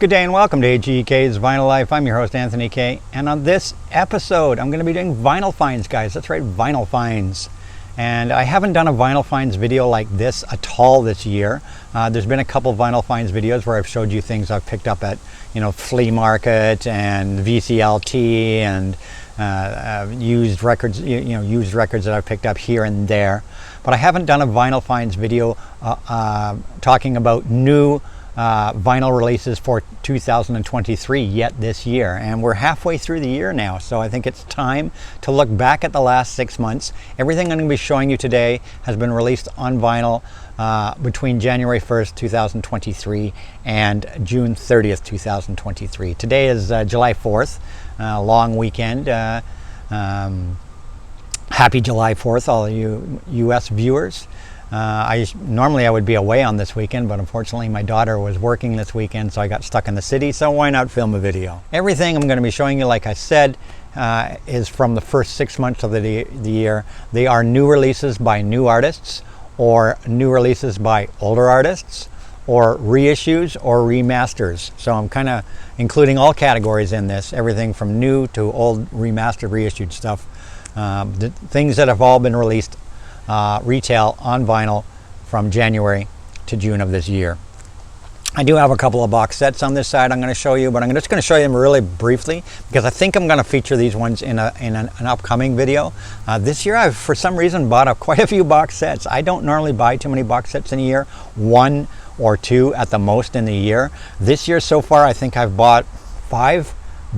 Good day and welcome to AGK's Vinyl Life. I'm your host Anthony K. And on this episode, I'm going to be doing vinyl finds, guys. That's right, vinyl finds. And I haven't done a vinyl finds video like this at all this year. There's been a couple vinyl finds videos where I've showed you things I've picked up at, flea market and VCLT and used records, used records that I've picked up here and there. But I haven't done a vinyl finds video talking about new vinyl releases for 2023 yet this year, and we're halfway through the year now, so I think it's time to look back at the last 6 months. Everything I'm going to be showing you today has been released on vinyl between January 1st 2023 and June 30th 2023. Today is July 4th, long weekend. Happy July 4th, all of you US viewers. Normally I would be away on this weekend, but unfortunately my daughter was working this weekend, so I got stuck in the city, so why not film a video? Everything I'm going to be showing you, like I said, is from the first 6 months of the year. They are new releases by new artists, or new releases by older artists, or reissues or remasters. So I'm kind of including all categories in this, everything from new to old, remastered, reissued stuff. The things that have all been released retail on vinyl from January to June of this year. I do have a couple of box sets on this side I'm going to show you, but I'm just going to show you them really briefly because I think I'm going to feature these ones in an upcoming video. This year I've for some reason bought quite a few box sets. I don't normally buy too many box sets in a year, one or two at the most in the year. This year so far I think I've bought 5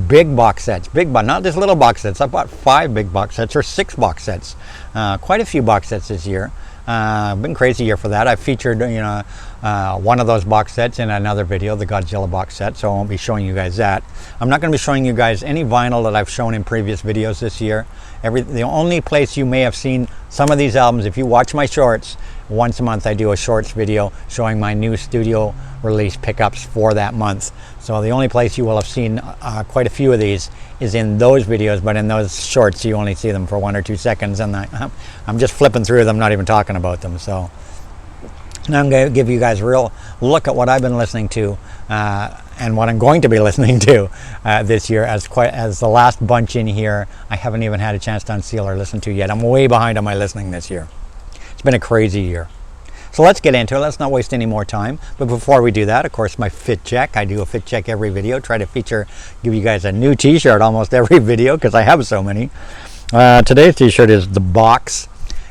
big box sets, not just little box sets. I bought 5 big box sets or 6 box sets. Quite a few box sets this year. Been a crazy year for that. I featured one of those box sets in another video, the Godzilla box set, so I won't be showing you guys that. I'm not going to be showing you guys any vinyl that I've shown in previous videos this year. The only place you may have seen some of these albums, if you watch my shorts, once a month I do a shorts video showing my new studio release pickups for that month. So the only place you will have seen quite a few of these is in those videos, but in those shorts you only see them for 1 or 2 seconds, and I'm just flipping through them, not even talking about them. So now I'm going to give you guys a real look at what I've been listening to and what I'm going to be listening to this year. As the last bunch in here I haven't even had a chance to unseal or listen to yet. I'm way behind on my listening this year. It's been a crazy year. So let's get into it. Let's not waste any more time. But before we do that, of course, my fit check. I do a fit check every video. Try to give you guys a new t-shirt almost every video because I have so many. Today's t-shirt is The Box.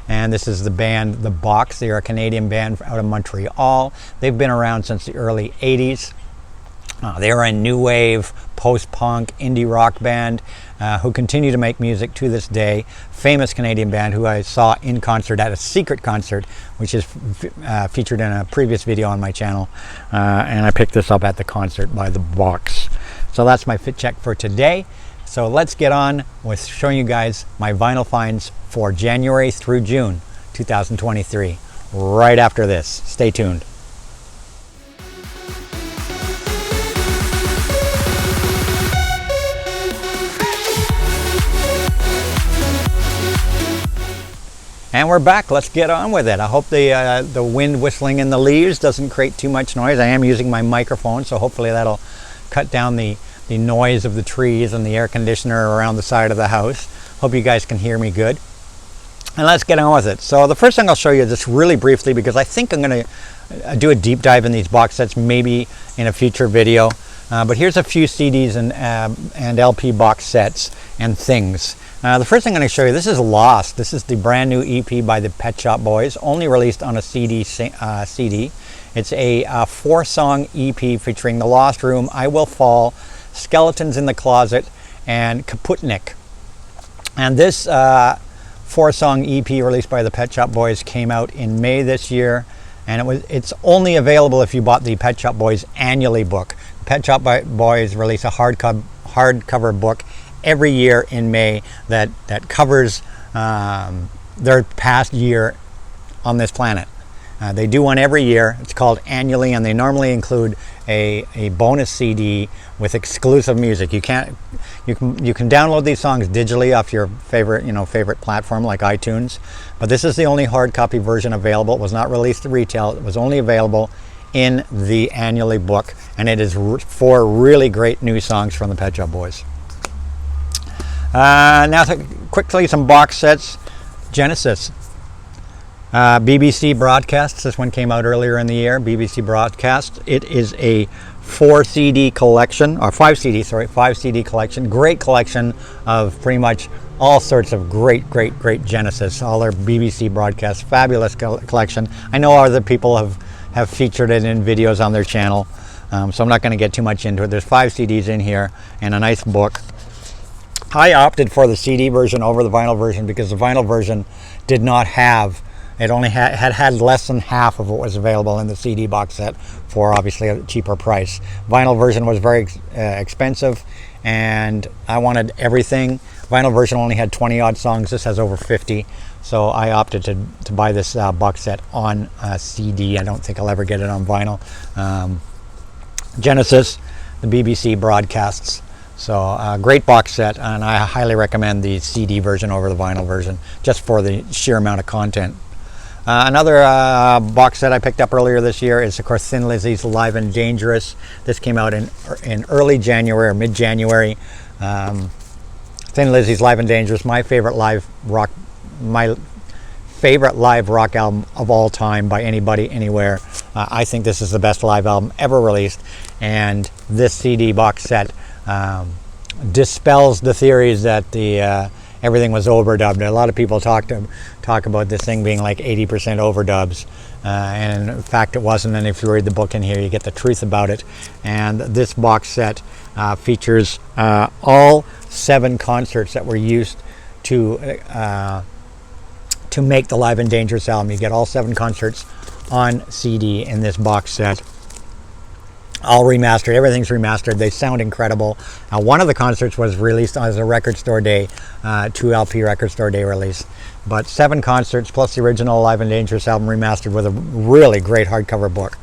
And this is the band The Box. They are a Canadian band out of Montreal. They've been around since the early 80s. They are a new wave, post-punk, indie rock band who continue to make music to this day. Famous Canadian band who I saw in concert at a secret concert, which is featured in a previous video on my channel. And I picked this up at the concert by The Box. So that's my fit check for today. So let's get on with showing you guys my vinyl finds for January through June 2023. Right after this. Stay tuned. And we're back. Let's get on with it. I hope the wind whistling in the leaves doesn't create too much noise. I am using my microphone, so hopefully that'll cut down the noise of the trees and the air conditioner around the side of the house. Hope you guys can hear me good. And let's get on with it. So the first thing I'll show you just really briefly, because I think I'm going to do a deep dive in these box sets maybe in a future video. But here's a few CDs and LP box sets and things. The first thing I'm going to show you, this is Lost. This is the brand new EP by the Pet Shop Boys, only released on a CD. It's a 4-song EP featuring The Lost Room, I Will Fall, Skeletons in the Closet, and Kaputnik. And this 4-song EP released by the Pet Shop Boys came out in May this year, and it's only available if you bought the Pet Shop Boys annually book. Pet Shop Boys release a hardcover book every year in May that covers their past year on this planet. They do one every year. It's called Annually, and they normally include a bonus CD with exclusive music. You can download these songs digitally off your favorite platform like iTunes, but this is the only hard copy version available. It was not released to retail. It was only available in the annually book, and it is 4 really great new songs from the Pet Shop Boys. Now quickly some box sets. Genesis. BBC Broadcasts. This one came out earlier in the year. BBC Broadcast. It is a 5 CD collection. Great collection of pretty much all sorts of great Genesis. All their BBC Broadcasts. Fabulous collection. I know other people have featured it in videos on their channel, so I'm not going to get too much into it. There's 5 CDs in here and a nice book. I opted for the CD version over the vinyl version because the vinyl version did not have, it only had less than half of what was available in the CD box set for obviously a cheaper price. Vinyl version was very expensive, and I wanted everything. Vinyl version only had 20 odd songs. This has over 50, so I opted to buy this box set on CD. I don't think I'll ever get it on vinyl. Genesis, the BBC Broadcasts. So great box set, and I highly recommend the CD version over the vinyl version just for the sheer amount of content. Another box set I picked up earlier this year is, of course, Thin Lizzy's Live and Dangerous. This came out in early January or mid-January. Thin Lizzy's Live and Dangerous, my favorite live rock album of all time by anybody, anywhere. I think this is the best live album ever released, and this CD box set dispels the theories that everything was overdubbed. A lot of people talk about this thing being like 80% overdubs, and in fact it wasn't. And if you read the book in here, you get the truth about it. And this box set features all 7 concerts that were used to make the Live and Dangerous album. You get all 7 concerts on CD in this box set. All remastered. Everything's remastered. They sound incredible. One of the concerts was released as a record store day, 2 LP record store day release. But 7 concerts plus the original Live and Dangerous album remastered with a really great hardcover book.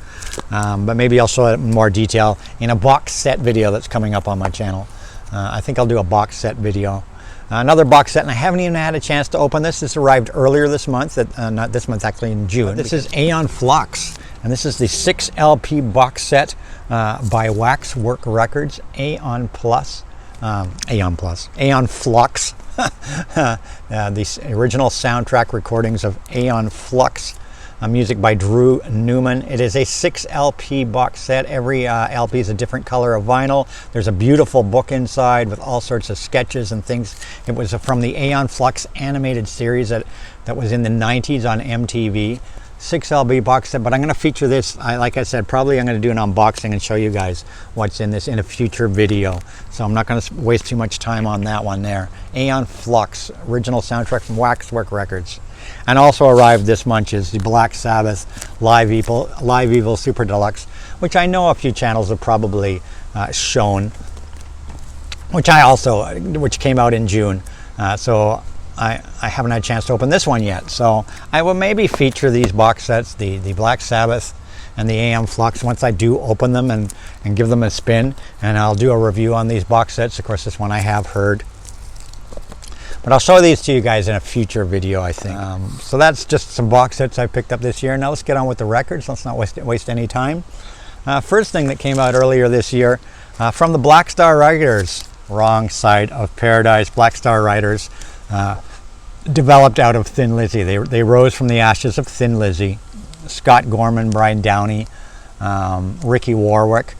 But maybe I'll show it in more detail in a box set video that's coming up on my channel. I think I'll do a box set video. Another box set, and I haven't even had a chance to open this. This arrived earlier this month, not this month, actually in June. This is Aeon Flux, and this is the 6 LP box set by Waxwork Records. Aeon Flux. The original soundtrack recordings of Aeon Flux. Music by Drew Newman. It is a 6 LP box set. Every LP is a different color of vinyl. There's a beautiful book inside with all sorts of sketches and things. It was from the Aeon Flux animated series that was in the 90s on MTV. 6 LP box set, but I'm going to feature this. Like I said, probably I'm going to do an unboxing and show you guys what's in this in a future video. So I'm not going to waste too much time on that one there. Aeon Flux, original soundtrack from Waxwork Records. And also arrived this month is the Black Sabbath Live Evil Super Deluxe, which I know a few channels have probably shown, which came out in June. So I haven't had a chance to open this one yet. So I will maybe feature these box sets, the Black Sabbath and the Aeon Flux, once I do open them and give them a spin. And I'll do a review on these box sets. Of course, this one I have heard. But I'll show these to you guys in a future video, I think. So that's just some box sets I picked up this year. Now let's get on with the records. Let's not waste any time. First thing that came out earlier this year, from the Black Star Riders, Wrong Side of Paradise. Black Star Riders developed out of Thin Lizzy. They rose from the ashes of Thin Lizzy. Scott Gorman, Brian Downey, Ricky Warwick,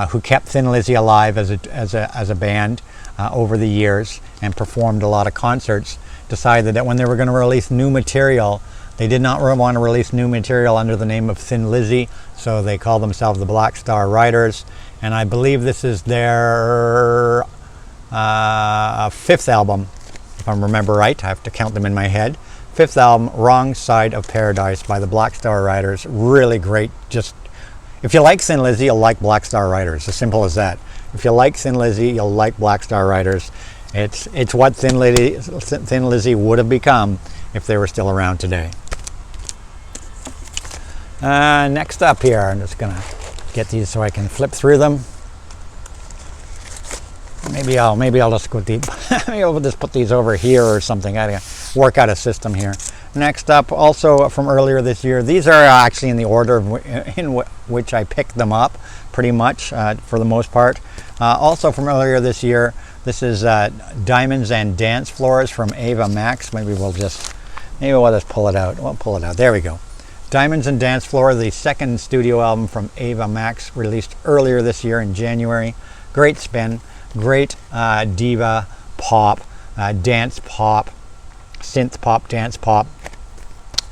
who kept Thin Lizzy alive as a band over the years and performed a lot of concerts, decided that when they were going to release new material, they did not want to release new material under the name of Thin Lizzy, so they called themselves the Black Star Riders. And I believe this is their 5th album, if I remember right. I have to count them in my head. 5th album, Wrong Side of Paradise by the Black Star Riders. Really great. Just if you like Thin Lizzy, you'll like Black Star Riders. As simple as that. If you like Thin Lizzy, you'll like Black Star Riders. It's what Thin Lizzy would have become if they were still around today. Next up here, I'm just gonna get these so I can flip through them. Maybe I'll just go deep. Maybe I'll just put these over here or something. I gotta work out a system here. Next up, also from earlier this year, these are actually in the order in which I picked them up, pretty much for the most part. Also from earlier this year, this is Diamonds and Dance Floors from Ava Max. Maybe we'll just pull it out. We'll pull it out. There we go. Diamonds and Dance Floor, the second studio album from Ava Max, released earlier this year in January. Great spin, great diva pop, dance pop, synth pop, dance pop.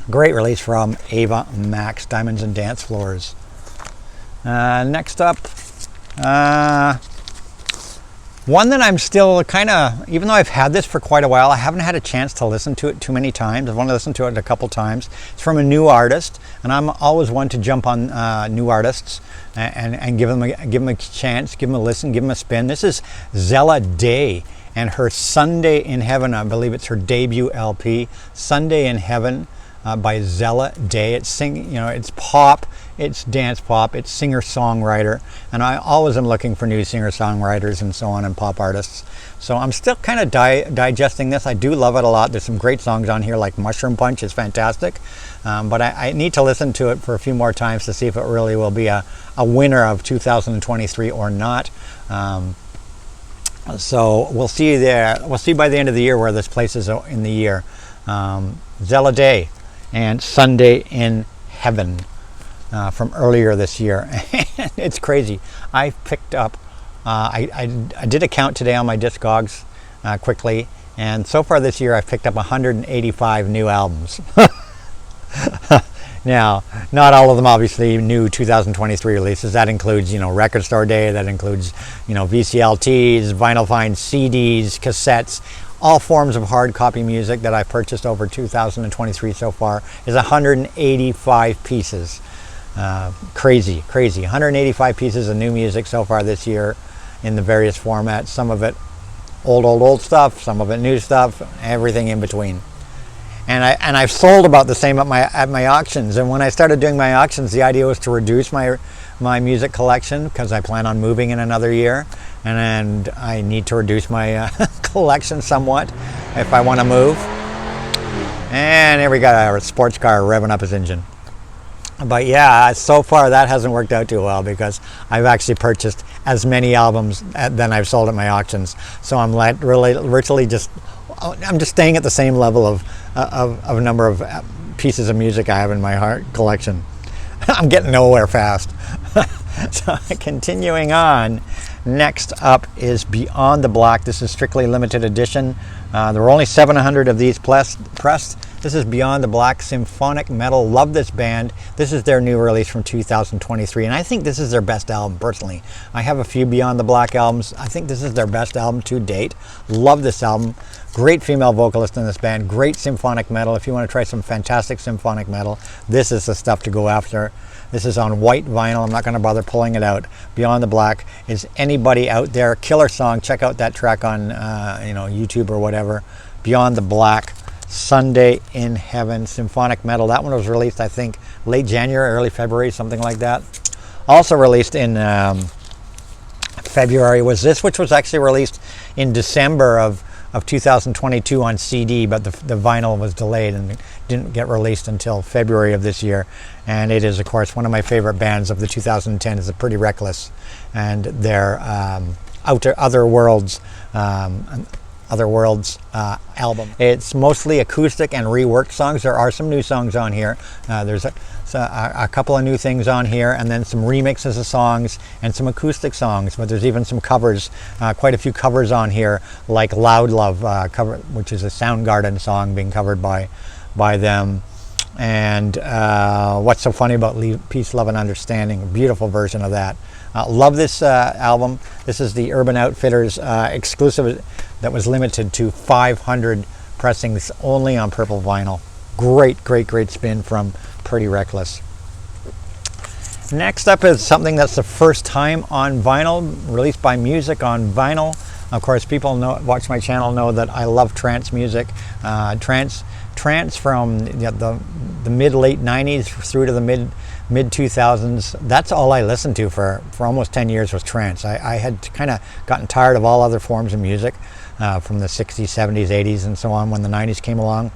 Great release from Ava Max, Diamonds and Dance Floors. Next up, one that I'm still kind of, even though I've had this for quite a while, I haven't had a chance to listen to it too many times. I've only listened to it a couple times. It's from a new artist, and I'm always one to jump on new artists and give them a chance, give them a listen, give them a spin. This is Zella Day and her Sunday in Heaven. I believe it's her debut LP, Sunday in Heaven. By Zella Day. It's singing, it's pop, it's dance pop, it's singer-songwriter, and I always am looking for new singer-songwriters and so on, and pop artists. So I'm still kind of digesting this. I do love it a lot. There's some great songs on here, like Mushroom Punch is fantastic, but I need to listen to it for a few more times to see if it really will be a winner of 2023 or not. So we'll see there. We'll see by the end of the year where this places in the year. Zella Day and Sunday in Heaven from earlier this year. It's crazy. I picked up, I did a count today on my Discogs quickly, and so far this year I've picked up 185 new albums. Now, not all of them obviously new 2023 releases. That includes, Record Store Day, that includes, VCLTs, vinyl find CDs, cassettes. All forms of hard copy music that I've purchased over 2023 so far is 185 pieces. Crazy. 185 pieces of new music so far this year in the various formats. Some of it old stuff, some of it new stuff, everything in between. And I've sold about the same at my auctions. And when I started doing my auctions, the idea was to reduce my music collection because I plan on moving in another year, and I need to reduce my collection somewhat if I want to move. And here we got a sports car revving up his engine. But yeah, so far that hasn't worked out too well because I've actually purchased as many albums than I've sold at my auctions. So I'm virtually just staying at the same level of number of pieces of music I have in my collection. I'm getting nowhere fast. So continuing on, next up is Beyond the Black. This is strictly limited edition. There were only 700 of these pressed. This is Beyond the Black, Symphonic Metal. Love this band. This is their new release from 2023, and I think this is their best album, personally. I have a few Beyond the Black albums. I think this is their best album to date. Love this album. Great female vocalist in this band. Great symphonic metal. If you want to try some fantastic symphonic metal, this is the stuff to go after. This is on white vinyl. I'm not going to bother pulling it out. Beyond the Black. Is anybody out there? Killer song. Check out that track on YouTube or whatever. Beyond the Black, Sunday in Heaven, symphonic metal. That one was released, I think, late January, early February, something like that. Also released in February was this, which was actually released in December of 2022 on CD, but the vinyl was delayed and didn't get released until February of this year. And it is, of course, one of my favorite bands of the 2010 is the Pretty Reckless and their Other Worlds album. It's mostly acoustic and reworked songs. There are some new songs on here. There's a couple of new things on here, and then some remixes of songs and some acoustic songs, but there's even some covers, quite a few covers on here, like Loud Love, which is a Soundgarden song being covered by them. And What's So Funny About Peace, Love and Understanding, a beautiful version of that. Love this album. This is the Urban Outfitters exclusive that was limited to 500 pressings only on purple vinyl. Great spin from Pretty Reckless. Next up is something that's the first time on vinyl, released by Music on Vinyl. Of course, people watch my channel know that I love trance music. Trance from the mid-late 90s through to the mid-2000s. That's all I listened to for almost 10 years was trance. I had kind of gotten tired of all other forms of music from the 60s, 70s, 80s, and so on when the 90s came along.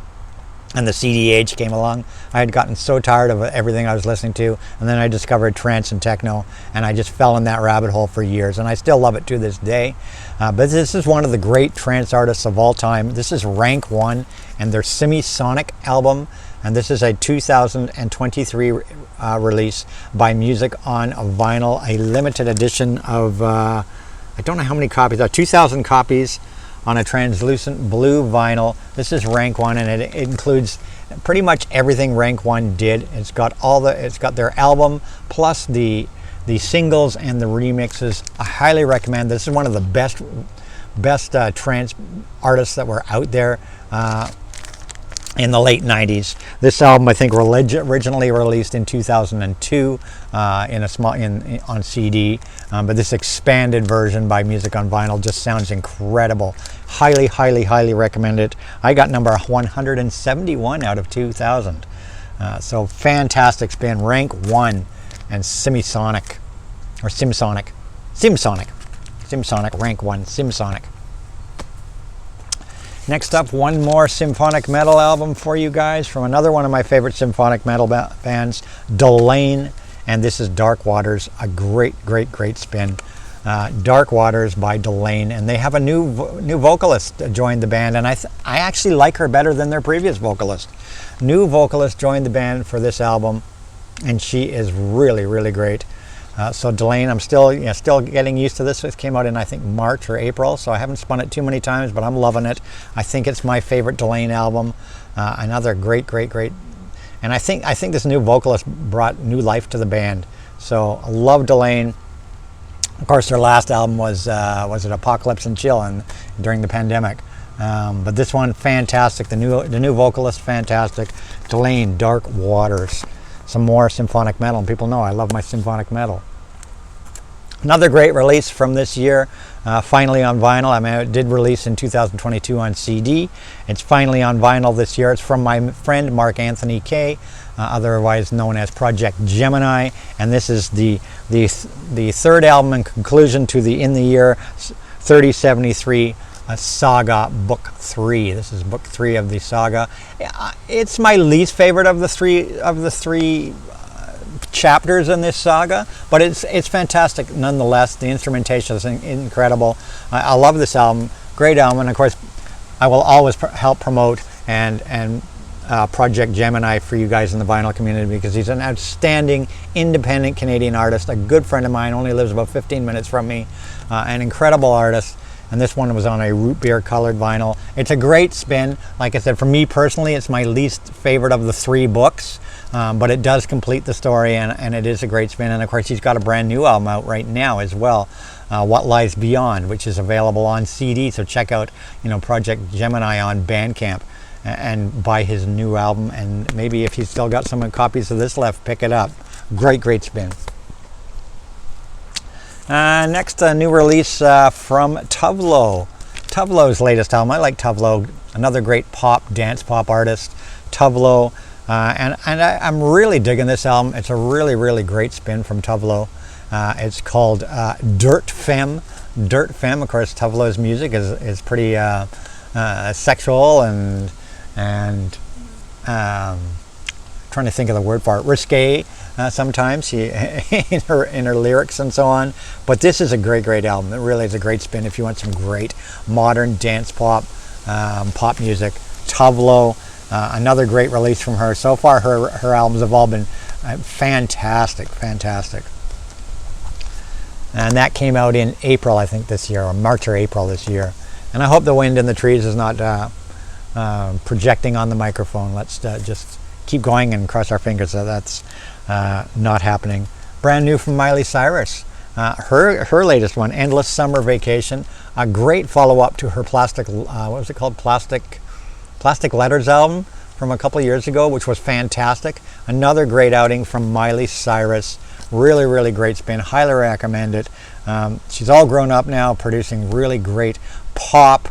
and the CD age came along. I had gotten so tired of everything I was listening to, and then I discovered trance and techno, and I just fell in that rabbit hole for years, and I still love it to this day. But this is one of the great trance artists of all time. This is Rank 1 and their Semisonic album, and this is a 2023 release by Music on Vinyl, a limited edition of, I don't know how many copies, 2,000 copies on a translucent blue vinyl. This is Rank 1, and it includes pretty much everything Rank 1 did. It's got their album plus the singles and the remixes. I highly recommend. This is one of the best trance artists that were out there in the late 90s. This album, I think, originally released in 2002 on CD, but this expanded version by Music on Vinyl just sounds incredible. Highly, highly, highly recommend it. I got number 171 out of 2,000. So fantastic spin. Rank 1 and Semisonic, or Simsonic. Rank 1, Simsonic. Next up, one more symphonic metal album for you guys from another one of my favorite symphonic metal bands, Delane, and this is Dark Waters, a great spin. Dark Waters by Delane, and they have a new vocalist joined the band, and I actually like her better than their previous vocalist. New vocalist joined the band for this album, and she is really, really great. So Delane, I'm still getting used to this. It came out in, I think, March or April, so I haven't spun it too many times, but I'm loving it. I think it's my favorite Delane album. Another great. And I think this new vocalist brought new life to the band. So I love Delane. Of course, their last album was it Apocalypse and Chill during the pandemic. But this one, fantastic. The new vocalist, fantastic. Delane, Dark Waters. Some more symphonic metal, and people know I love my symphonic metal. Another great release from this year, finally on vinyl. I mean, it did release in 2022 on CD. It's finally on vinyl this year. It's from my friend Mark Anthony Kay, otherwise known as Project Gemini, and this is the third album and conclusion to the In the Year 3073 Saga Book 3. This is Book 3 of the saga. It's my least favorite of the three chapters in this saga, but it's fantastic nonetheless. The instrumentation is incredible. I love this album. Great album, and of course, I will always help promote and Project Gemini for you guys in the vinyl community, because he's an outstanding independent Canadian artist, a good friend of mine, only lives about 15 minutes from me, an incredible artist. And this one was on a root beer colored vinyl. It's a great spin. Like I said, for me personally, it's my least favorite of the three books, but it does complete the story, and it is a great spin. And of course, he's got a brand new album out right now as well, What Lies Beyond, which is available on CD. So check out, Project Gemini on Bandcamp and buy his new album. And maybe if he's still got some copies of this left, pick it up. Great spin. Next, a new release from Tove Lo. Tove Lo's latest album. I like Tove Lo, another great dance pop artist. Tove Lo, and I'm really digging this album. It's a really great spin from Tove Lo. It's called Dirt Femme. Dirt Femme. Of course, Tove Lo's music is pretty sexual and trying to think of the word for it, risque. Sometimes in her lyrics and so on, but this is a great album. It really is a great spin if you want some great modern dance pop music. Tove Lo, another great release from her. So far, her albums have all been fantastic, and that came out in April, I think, this year, or March or April this year. And I hope the wind in the trees is not projecting on the microphone. Let's just keep going and cross our fingers that that's not happening. Brand new from Miley Cyrus. Her latest one, Endless Summer Vacation, a great follow-up to her Plastic Letters album from a couple years ago, which was fantastic. Another great outing from Miley Cyrus. Really great spin. Highly recommend it. She's all grown up now, producing really great pop,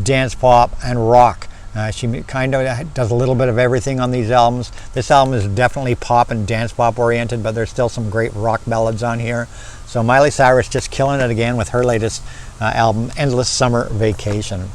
dance pop, and rock. She kind of does a little bit of everything on these albums. This album is definitely pop and dance pop oriented, but there's still some great rock ballads on here. So Miley Cyrus just killing it again with her latest album, Endless Summer Vacation.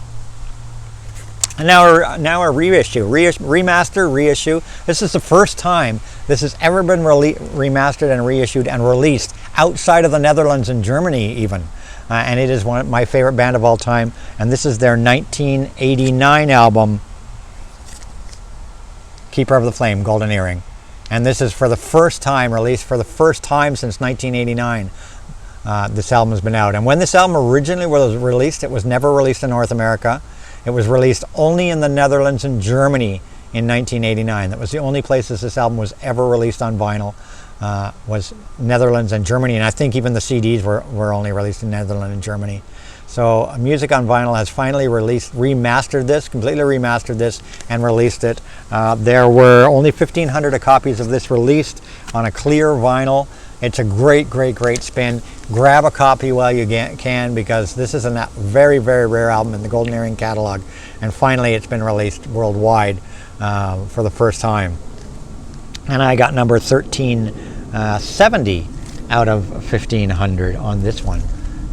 And now a reissue, remaster, reissue. This is the first time this has ever been remastered and reissued and released outside of the Netherlands and Germany even. And it is one of my favorite band of all time. And this is their 1989 album, Keeper of the Flame, Golden Earring. And this is for the first time, released for the first time since 1989. This album has been out. And when this album originally was released, it was never released in North America. It was released only in the Netherlands and Germany in 1989. That was the only places this album was ever released on vinyl, was Netherlands and Germany. And I think even the CDs were only released in Netherlands and Germany. So Music on Vinyl has finally completely remastered this and released it. There were only 1,500 copies of this released on a clear vinyl. It's a great, great, great spin. Grab a copy while you can, because this is a very, very rare album in the Golden Earring catalog. And finally, it's been released worldwide for the first time. And I got number 1370 out of 1,500 on this one.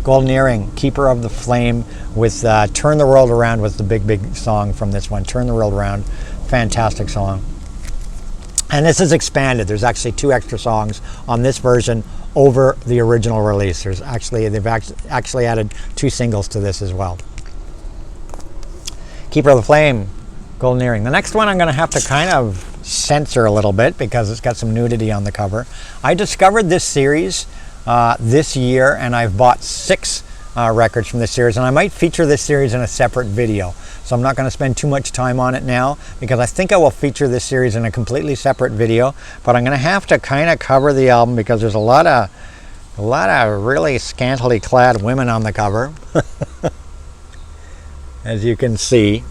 Golden Earring, Keeper of the Flame, with Turn the World Around was the big, big song from this one. Turn the World Around, fantastic song. And this is expanded. There's actually 2 extra songs on this version over the original release. They've actually added 2 singles to this as well. Keeper of the Flame, Golden Earring. The next one I'm going to have to kind of censor a little bit because it's got some nudity on the cover. I discovered this series this year, and I've bought 6 records from this series, and I might feature this series in a separate video. So I'm not going to spend too much time on it now, because I think I will feature this series in a completely separate video. But I'm going to have to kind of cover the album because there's a lot of really scantily clad women on the cover, as you can see.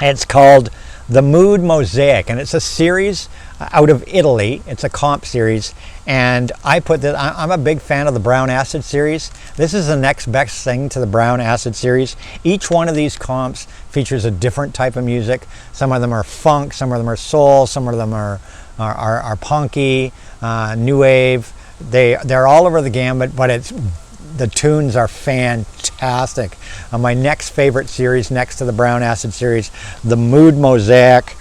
It's called The Mood Mosaic, and it's a series out of Italy. It's a comp series, and I'm a big fan of the Brown Acid series. This is the next best thing to the Brown Acid series. Each one of these comps features a different type of music. Some of them are funk, some of them are soul, some of them are punky, new wave. They're all over the gamut, but the tunes are fantastic. My next favorite series, next to the Brown Acid series, The Mood Mosaic.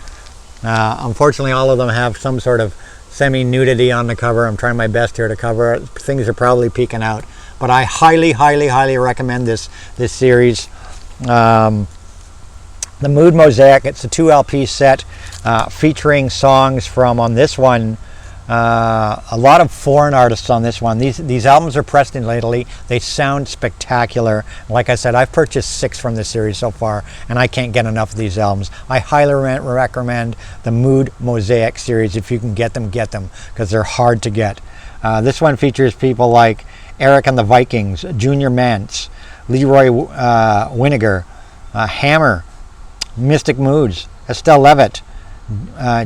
Unfortunately, all of them have some sort of semi-nudity on the cover. I'm trying my best here to cover it. Things are probably peeking out. But I highly, highly, highly recommend this series. The Mood Mosaic, it's a 2 LP set featuring songs from, on this one, a lot of foreign artists on this one. These albums are pressed in Italy. They sound spectacular. Like I said, I've purchased 6 from this series so far, and I can't get enough of these albums. I highly recommend the Mood Mosaic series. If you can get them, because they're hard to get. This one features people like Eric and the Vikings, Junior Mance, Leroy Winiger, Hammer, Mystic Moods, Estelle Levitt,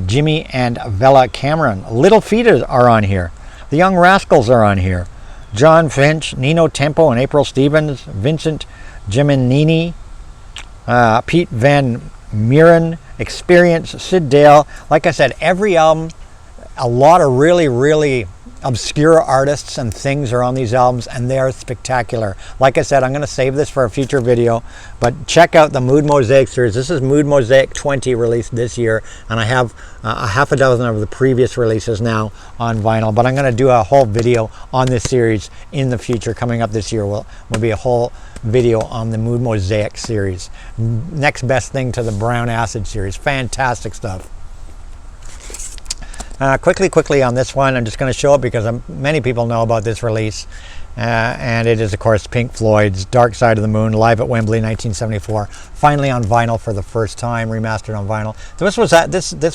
Jimmy and Vella Cameron. Little Feet are on here. The Young Rascals are on here. John Finch, Nino Tempo and April Stevens, Vincent Giannini, Pete Van Meeren, Experience, Sid Dale. Like I said, every album, a lot of really, really obscure artists and things are on these albums, and they are spectacular. Like I said, I'm going to save this for a future video, but check out the Mood Mosaic series. This is Mood Mosaic 20, released this year, and I have a half a dozen of the previous releases now on vinyl, but I'm going to do a whole video on this series in the future. Coming up this year will be a whole video on the Mood Mosaic series. Next best thing to the Brown Acid series. Fantastic stuff. Quickly on this one, I'm just going to show it because many people know about this release, and it is, of course, Pink Floyd's Dark Side of the Moon, live at Wembley 1974, finally on vinyl for the first time, remastered on vinyl. This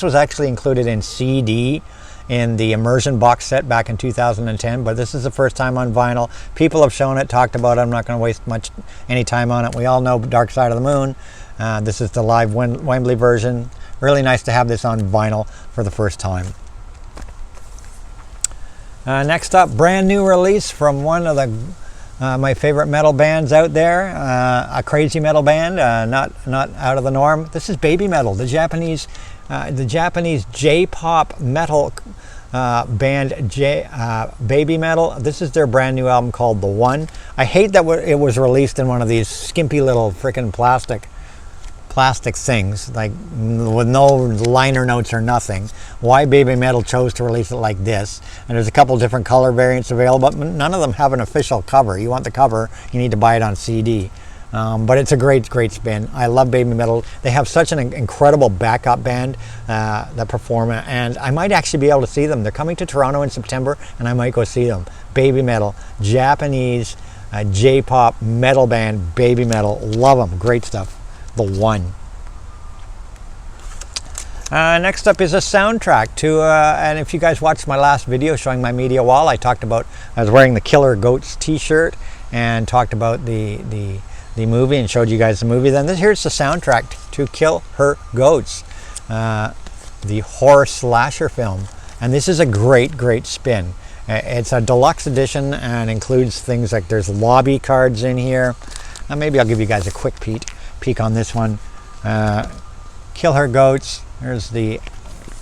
was actually included in CD in the Immersion box set back in 2010, but this is the first time on vinyl. People have shown it, talked about it. I'm not going to waste any time on it. We all know Dark Side of the Moon. This is the live Wembley version. Really nice to have this on vinyl for the first time. Next up, brand new release from one of my favorite metal bands out there, a crazy metal band, not out of the norm. This is Babymetal, the Japanese J-pop metal band Babymetal. This is their brand new album called The One. I hate that it was released in one of these skimpy little freaking plastic plastic things, like with no liner notes or nothing. Why Babymetal chose to release it like this. And there's a couple different color variants available, but none of them have an official cover. You want the cover, you need to buy it on CD. But it's a great spin. I love Babymetal. They have such an incredible backup band that perform, and I might actually be able to see them. They're coming to Toronto in September, and I might go see them. Babymetal, Japanese J-pop metal band, Babymetal. Love them. Great stuff. The One. Next up is a soundtrack to, and if you guys watched my last video showing my media wall, I talked about, I was wearing the Killer Goats t-shirt and talked about the movie and showed you guys the movie. Then here's the soundtrack to Kill Her Goats, the horror slasher film. And this is a great spin. It's a deluxe edition and includes things like there's lobby cards in here. Maybe I'll give you guys a quick peek on this one. Kill Her Goats. There's the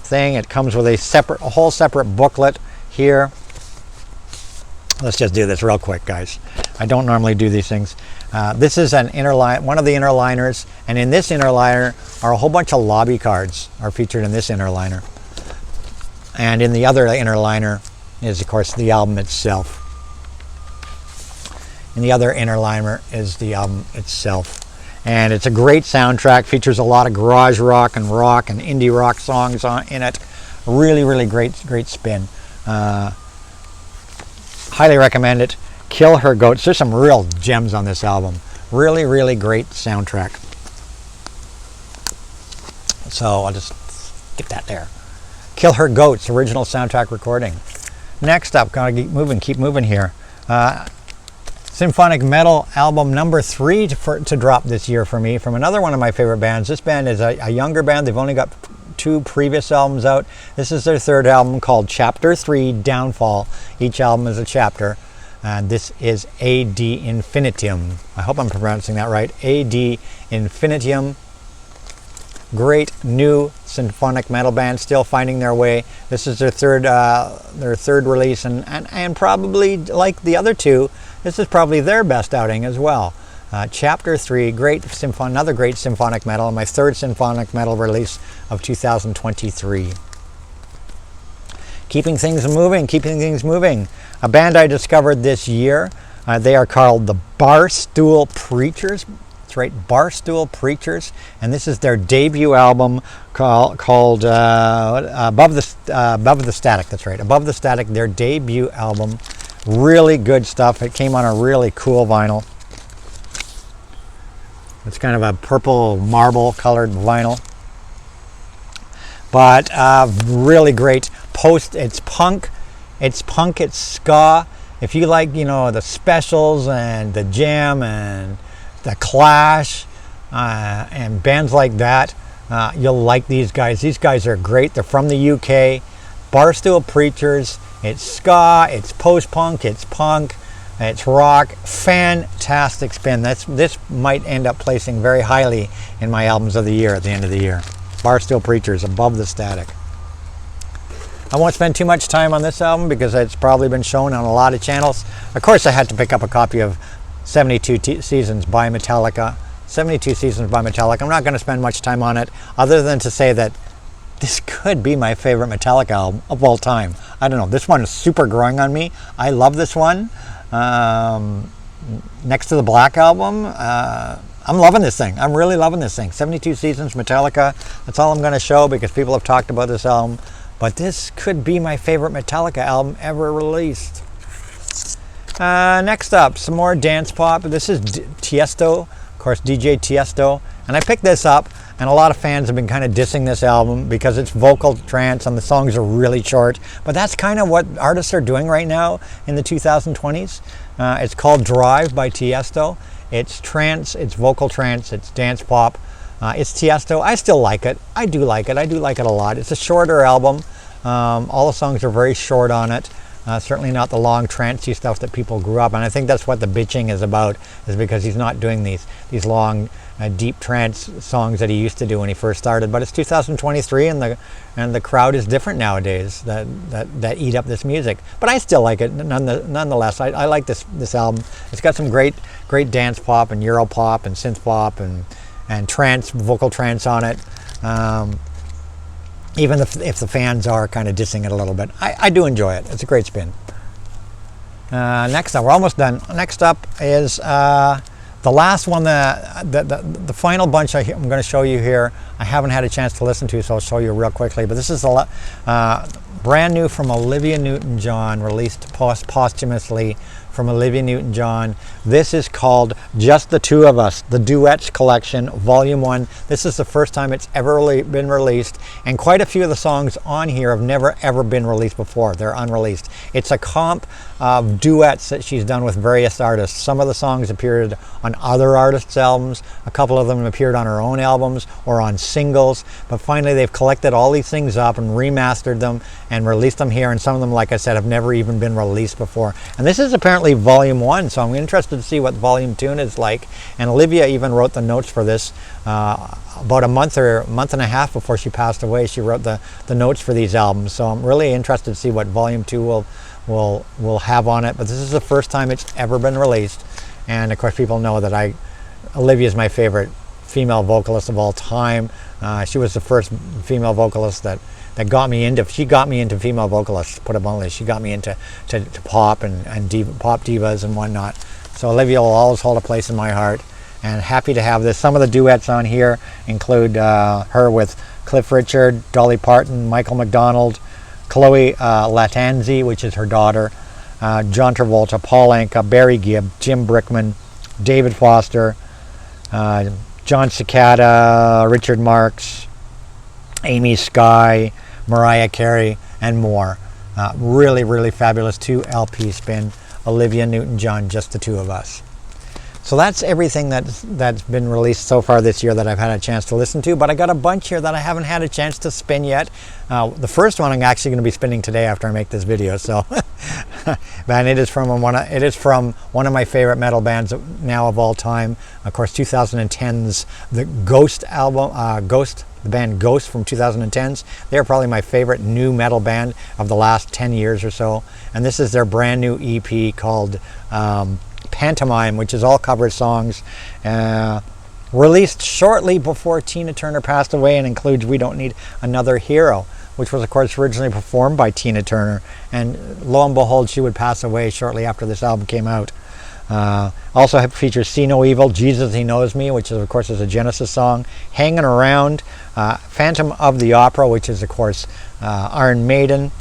thing. It comes with a whole separate booklet here. Let's just do this real quick, guys. I don't normally do these things. This is an one of the inner liners, and in this inner liner are a whole bunch of lobby cards are featured in this inner liner. And in the other inner liner is, of course, the album itself. And the other inner liner is the album itself. And it's a great soundtrack, features a lot of garage rock and indie rock songs in it. Really great spin. Highly recommend it. Kill Her Goats. There's some real gems on this album. Really great soundtrack. So I'll just get that there. Kill Her Goats, original soundtrack recording. Next up, gotta keep moving here. Symphonic Metal album number 3 to drop this year for me, from another one of my favorite bands. This band is a younger band. They've only got 2 previous albums out. This is their 3rd album, called Chapter 3 Downfall. Each album is a chapter. And this is AD Infinitum. I hope I'm pronouncing that right. AD Infinitum. Great new symphonic metal band, still finding their way. This is their third release, and probably, like the other 2, this is probably their best outing as well. Chapter 3, another great symphonic metal, and my 3rd symphonic metal release of 2023. Keeping things moving. A band I discovered this year. They are called the Barstool Preachers. That's right, Barstool Preachers, and this is their debut album called Above the Static. That's right, Above the Static, their debut album. Really good stuff. It came on a really cool vinyl. It's kind of a purple marble colored vinyl, but really great. It's punk, it's ska. If you like, the Specials and the Jam and the Clash and bands like that, you'll like these guys. These guys are great. They're from the UK. Barstool Preachers. It's ska, it's post-punk, it's punk, it's rock. Fantastic spin. This might end up placing very highly in my albums of the year at the end of the year. Barstool Preachers, Above the Static. I won't spend too much time on this album because it's probably been shown on a lot of channels. Of course, I had to pick up a copy of 72 Seasons by Metallica. 72 Seasons by Metallica. I'm not going to spend much time on it other than to say that this could be my favorite Metallica album of all time. I don't know. This one is super growing on me. I love this one. Next to the Black Album, I'm loving this thing. I'm really loving this thing. 72 Seasons, Metallica. That's all I'm going to show because people have talked about this album. But this could be my favorite Metallica album ever released. Next up, some more dance pop. This is Tiesto, of course, DJ Tiesto. And I picked this up, and a lot of fans have been kind of dissing this album because it's vocal trance and the songs are really short. But that's kind of what artists are doing right now in the 2020s. It's called Drive by Tiesto. It's trance, it's vocal trance, it's dance pop. It's Tiesto. I still like it. I do like it. I do like it a lot. It's a shorter album. All the songs are very short on it. Certainly not the long trancey stuff that people grew up. And I think that's what the bitching is about, is because he's not doing these long, deep trance songs that he used to do when he first started. But it's 2023, and the crowd is different nowadays that eat up this music. But I still like it nonetheless. I like this album. It's got some great dance pop and Euro pop and synth pop and and vocal trance on it. Even if the fans are kind of dissing it a little bit, I do enjoy it. It's a great spin. Next up, we're almost done. Next up is the last one, the final bunch I'm going to show you here. I haven't had a chance to listen to, so I'll show you real quickly. But this is brand new from Olivia Newton-John, released posthumously from Olivia Newton-John. This is called Just the Two of Us, the Duets Collection, Volume 1. This is the first time it's ever been released, and quite a few of the songs on here have never ever been released before. They're unreleased. It's a comp of duets that she's done with various artists. Some of the songs appeared on other artists' albums. A couple of them appeared on her own albums or on singles, but finally they've collected all these things up and remastered them and released them here, and some of them, like I said, have never even been released before. And this is apparently Volume 1, so I'm interested to see what Volume 2 is like. And Olivia even wrote the notes for this about a month and a half before she passed away. She wrote the notes for these albums, so I'm really interested to see what Volume 2 will have on it. But this is the first time it's ever been released, and of course people know that Olivia is my favorite female vocalist of all time. She was the first female vocalist that got me into female vocalists, put it bluntly. She got me into pop and pop divas and whatnot. So Olivia will always hold a place in my heart, and happy to have this. Some of the duets on here include her with Cliff Richard, Dolly Parton, Michael McDonald, Chloe Latanzi, which is her daughter, John Travolta, Paul Anka, Barry Gibb, Jim Brickman, David Foster, John Cicada, Richard Marx, Amy Sky, Mariah Carey, and more. Really, really fabulous 2 LP spin. Olivia Newton-John, Just the Two of Us. So that's everything that's been released so far this year that I've had a chance to listen to, but I got a bunch here that I haven't had a chance to spin yet. The first one I'm actually going to be spinning today after I make this video, so man, it is from one of my favorite metal bands now of all time. Of course, 2010's the Ghost album, the band Ghost from 2010s. They're probably my favorite new metal band of the last 10 years or so, and this is their brand new EP called Pantomime, which is all cover songs, released shortly before Tina Turner passed away, and includes We Don't Need Another Hero, which was of course originally performed by Tina Turner, and lo and behold, she would pass away shortly after this album came out. Also features See No Evil, Jesus He Knows Me, which is of course is a Genesis song, Hanging Around, Phantom of the Opera, which is of course Iron Maiden.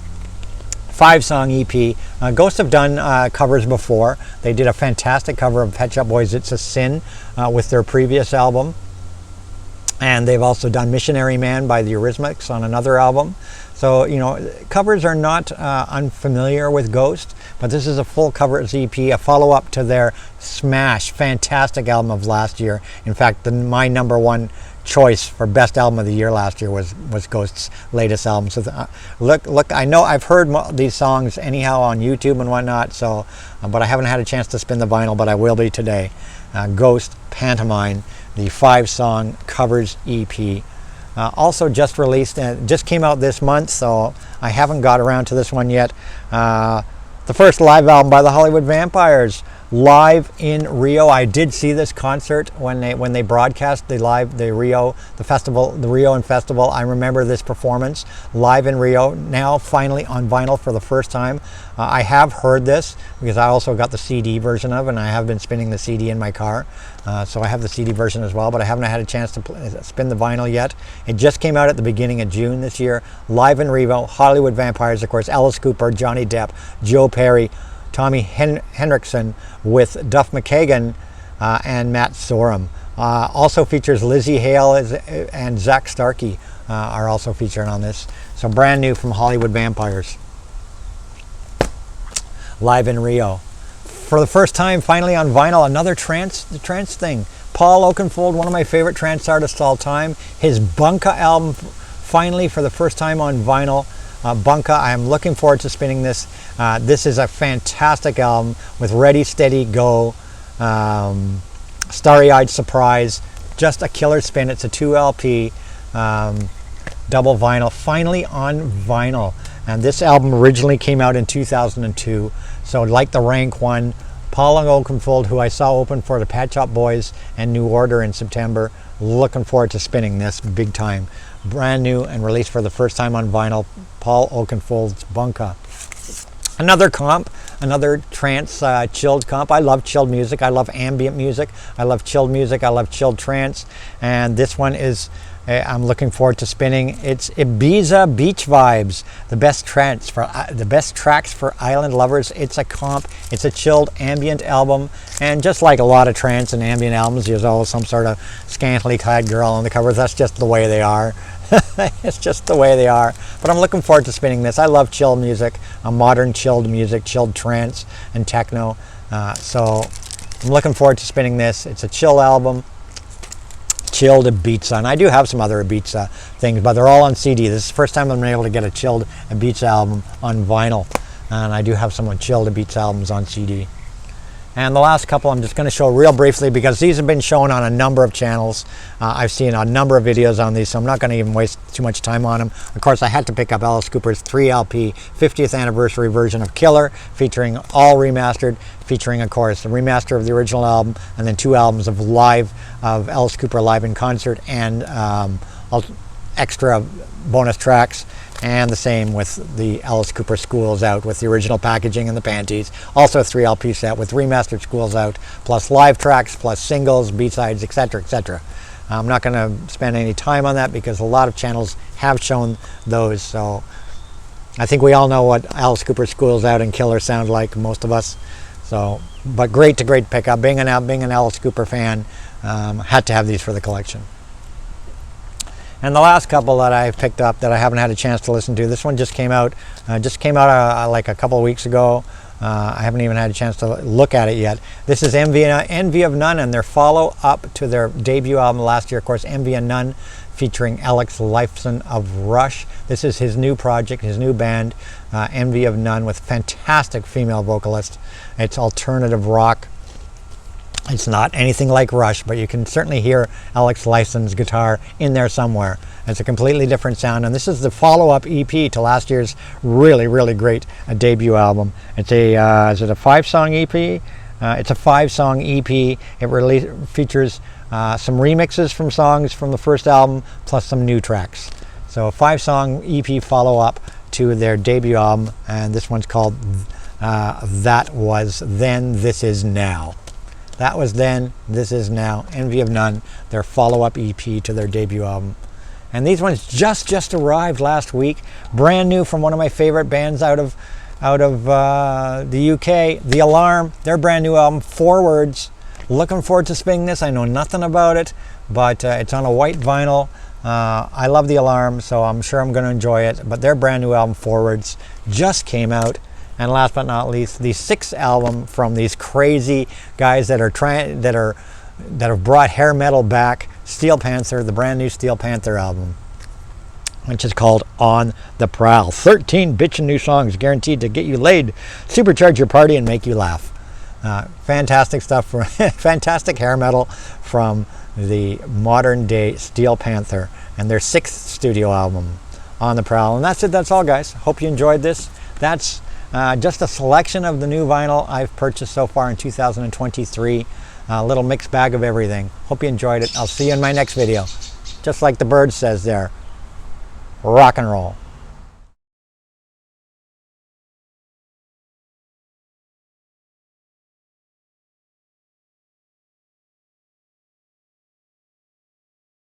5-song EP. Ghosts have done covers before. They did a fantastic cover of Pet Shop Boys' It's a Sin with their previous album. And they've also done Missionary Man by the Eurythmics on another album. So, covers are not unfamiliar with Ghost, but this is a full covers EP, a follow-up to their smash, fantastic album of last year. In fact, my number one choice for best album of the year last year was Ghost's latest album. So look, I know I've heard these songs anyhow on YouTube and whatnot, so but I haven't had a chance to spin the vinyl, but I will be today. Ghost Pantomime, the 5-song covers EP. Also just released, just came out this month, so I haven't got around to this one yet. The first live album by the Hollywood Vampires, live in Rio. I did see this concert when they broadcast the Rio Festival. I remember this performance live in Rio. Now finally on vinyl for the first time. I have heard this because I also got the CD version of it, and I have been spinning the CD in my car. So I have the CD version as well, but I haven't had a chance to spin the vinyl yet. It just came out at the beginning of June this year. Live in Rio, Hollywood Vampires, of course, Alice Cooper, Johnny Depp, Joe Perry, Tommy Henriksen with Duff McKagan and Matt Sorum. Also features Lizzie Hale and Zach Starkey are also featured on this. So brand new from Hollywood Vampires. Live in Rio. For the first time, finally on vinyl, another trance thing. Paul Oakenfold, one of my favorite trance artists of all time. His Bunka album, finally for the first time on vinyl. Bunka, I am looking forward to spinning this. This is a fantastic album with Ready, Steady, Go, Starry-Eyed Surprise, just a killer spin. It's a 2 LP, double vinyl, finally on vinyl. And this album originally came out in 2002, so like the Rank one, Paul Oakenfold, who I saw open for the Pet Shop Boys and New Order in September, Looking forward to spinning this big time. Brand new and released for the first time on vinyl, Paul Oakenfold's Bunka. Another comp, another trance chilled comp. I love chilled music. I love ambient music. I love chilled music. I love chilled trance. And this one is, I'm looking forward to spinning. It's Ibiza Beach Vibes, the best tracks for island lovers. It's a comp. It's a chilled ambient album. And just like a lot of trance and ambient albums, there's always some sort of scantily clad girl on the covers. That's just the way they are. It's just the way they are. But I'm looking forward to spinning this. I love chill music, modern chilled music, chilled trance and techno. So I'm looking forward to spinning this. It's a chill album, chilled Ibiza. And I do have some other Ibiza things, but they're all on CD. This is the first time I'm able to get a chilled Ibiza album on vinyl. And I do have some chilled Ibiza albums on CD. And the last couple I'm just going to show real briefly because these have been shown on a number of channels. I've seen a number of videos on these, so I'm not going to even waste too much time on them. Of course, I had to pick up Alice Cooper's 3LP 50th anniversary version of Killer, featuring all remastered, featuring, of course, the remaster of the original album, and then 2 albums of Alice Cooper live in concert and extra bonus tracks. And the same with the Alice Cooper Schools Out with the original packaging and the panties. Also a 3LP set with remastered Schools Out, plus live tracks, plus singles, B-sides, etc., etc. I'm not going to spend any time on that because a lot of channels have shown those. So I think we all know what Alice Cooper Schools Out and Killer sound like, most of us. So, but great pickup. Being an Alice Cooper fan, had to have these for the collection. And the last couple that I've picked up that I haven't had a chance to listen to, this one just came out like a couple of weeks ago. I haven't even had a chance to look at it yet. This is MVNA, Envy of None, and their follow-up to their debut album last year, of course, Envy of None, featuring Alex Lifeson of Rush. This is his new project, his new band, Envy of None, with fantastic female vocalists. It's alternative rock. It's not anything like Rush, but you can certainly hear Alex Lifeson's guitar in there somewhere. It's a completely different sound, and this is the follow-up EP to last year's really, really great debut album. It's a, is it a 5-song EP? It's a 5-song EP. It features some remixes from songs from the first album, plus some new tracks. So a 5-song EP follow-up to their debut album, and this one's called That Was Then, This Is Now. That Was Then, This Is Now, Envy of None, their follow-up EP to their debut album. And these ones just arrived last week, brand new from one of my favorite bands out of the UK, The Alarm, their brand new album, Forwards. Looking forward to spinning this. I know nothing about it, but it's on a white vinyl. I love The Alarm, so I'm sure I'm going to enjoy it. But their brand new album, Forwards, just came out. And last but not least, the 6th album from these crazy guys that have brought hair metal back, Steel Panther, the brand new Steel Panther album, which is called On the Prowl. 13 bitchin' new songs guaranteed to get you laid, supercharge your party, and make you laugh. Fantastic stuff, fantastic hair metal from the modern day Steel Panther and their 6th studio album, On the Prowl. And that's it. That's all, guys. Hope you enjoyed this. That's just a selection of the new vinyl I've purchased so far in 2023. A little mixed bag of everything. Hope you enjoyed it. I'll see you in my next video. Just like the bird says there, rock and roll.